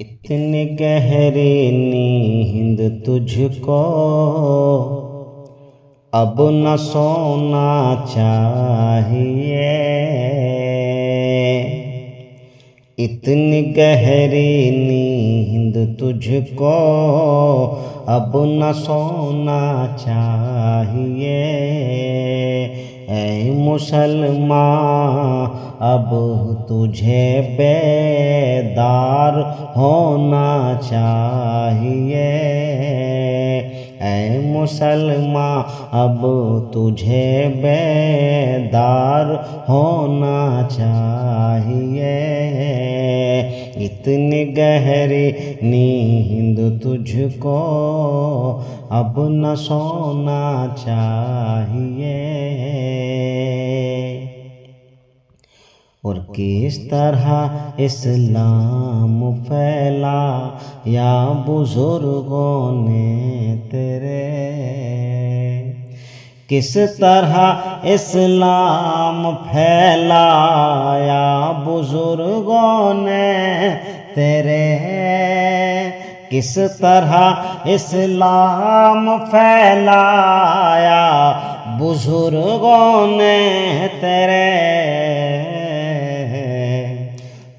इतनी गहरी नींद तुझको अब न सोना चाहिए। इतनी गहरी नींद तुझको अब न सोना चाहिए। ऐ मुसलमान अब तुझे बेदार होना चाहिए। ऐ मुसलमान अब तुझे बेदार होना चाहिए। इतनी गहरी नींद तुझको अब न सोना चाहिए। और किस तरह इस्लाम फैला या बुजुर्गों ने तेरे, किस तरह इस्लाम फैलाया बुजुर्गों ने तेरे, किस तरह इस्लाम फैलाया बुजुर्गों ने तेरे।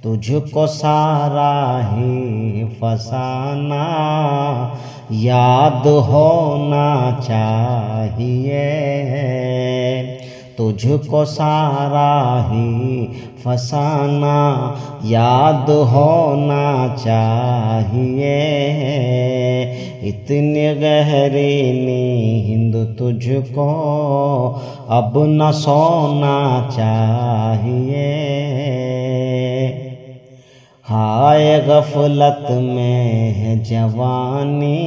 तुझको सारा ही फसाना याद होना चाहिए। तुझको सारा ही फसाना याद होना चाहिए। इतनी गहरी नींद तुझको अब न सोना चाहिए। हाय गफलत में है जवानी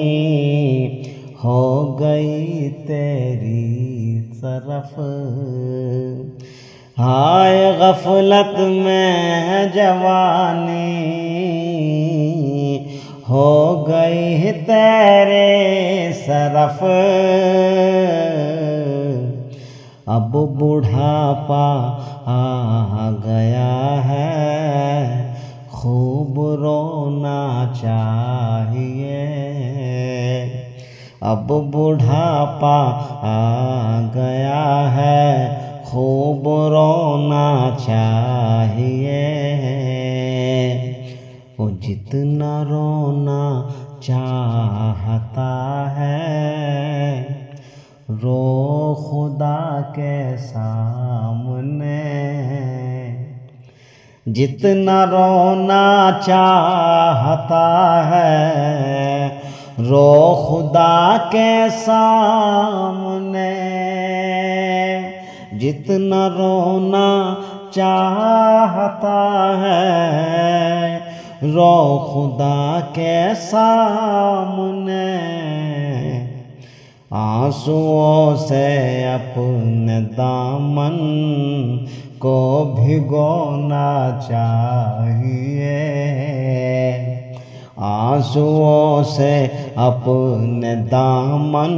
हो गई तेरी तरफ। हाय गफलत में है जवानी हो गई तेरे सरफ। अब बुढ़ापा आ गया है खूब रोना चाहिए। अब बुढ़ापा आ गया है खूब रोना चाहिए। वो जितना रोना चाहता है रो खुदा के सामने। जितना रोना चाहता है रो खुदा के सामने। जितना रोना चाहता है रो खुदा के सामने। आंसुओं से अपने दामन को भिगोना चाहिए। आंसुओं से अपने दामन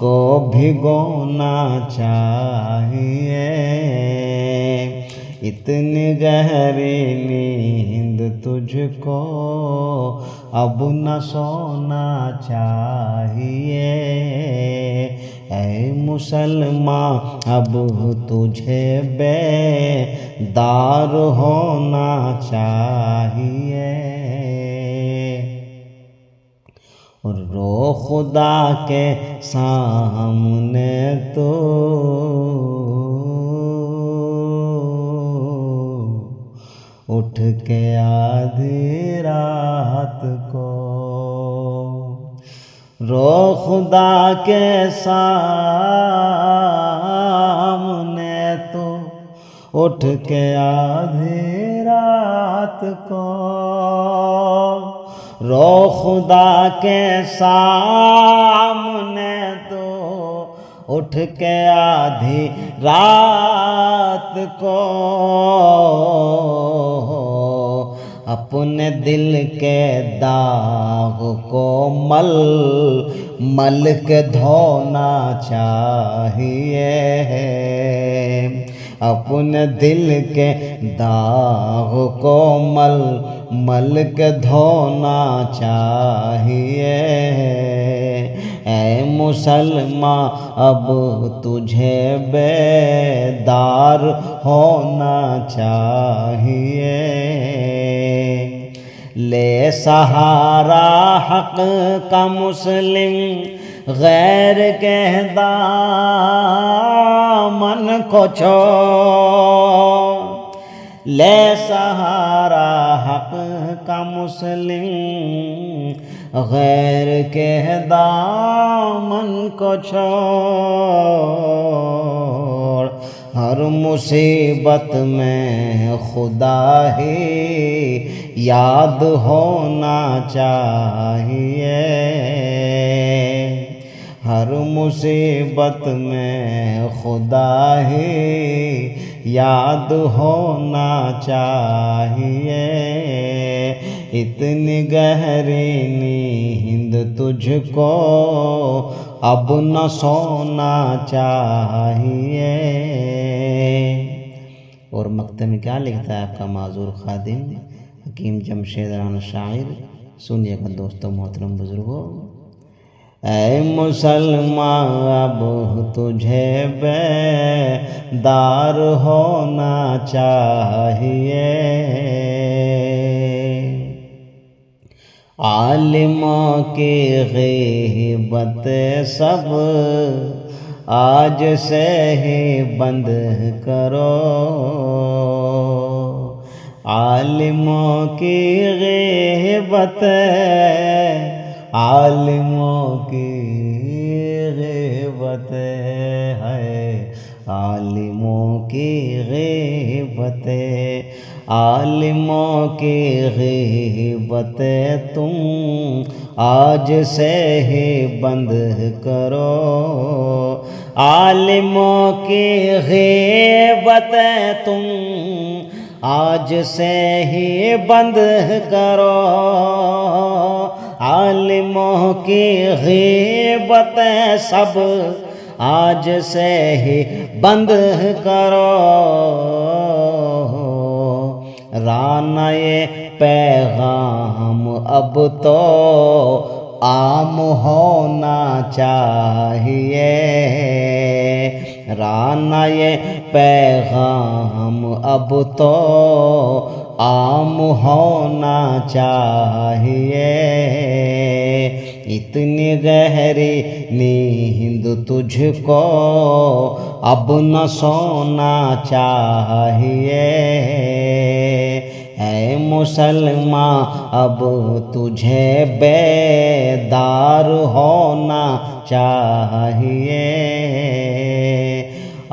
को भिगोना चाहिए। इतनी गहरी नींद तुझको अब न सोना चाहिए। ऐ मुसलमान अब तुझे बेदार होना चाहिए। और रो खुदा के सामने तो उठ के आधी रात को। रो खुदा के सामने तो उठ के आधी रात को। रो खुदा के सामने तो उठ के आधी रात को। अपने दिल के दाग को मल मल के धोना चाहिए। अपने दिल के दाग को मल मल के धोना चाहिए। ऐ मुसलमान अब तुझे बेदार होना चाहिए। ले सहारा हक का मुस्लिम गैर के दामन को छोड़। ले सहारा हक का मुस्लिम गैर के दामन को छोड़। हर मुसीबत में खुदा ही याद होना चाहिए। हर मुसीबत में खुदा ही याद होना चाहिए। इतनी गहरी नींद तुझको अब न सोना चाहिए। और मक्ते में क्या लिखता है आपका माजूर खादिम हकीम जमशेद राना शायर। सुनिएगा दोस्तों मोहतरम बुजुर्गों। ऐ मुसलमान अब तुझे बेदार होना चाहिए। आलिमों की ग़ीबत सब आज से ही बंद करो। आलिमों की ग़ीबत आलिमों की ग़ीबत है। आलिमों की ग़ीबत आलिमों की ग़ीबत तुम आज से ही बंद करो। आलिमों की ग़ीबत तुम आज से ही बंद करो। आलिमों की ग़ीबत सब आज से ही बंद करो। रानाए पैगाम अब तो आम होना चाहिए। रानाए पैगाम अब तो आम होना चाहिए। इतनी गहरी नींद तुझको अब न सोना चाहिए। ऐ मुसलमान अब तुझे बेदार होना चाहिए।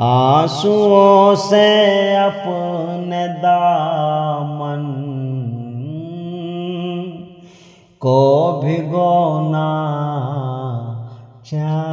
आंसुओं से अपने दामन को भिगोना चाहिए।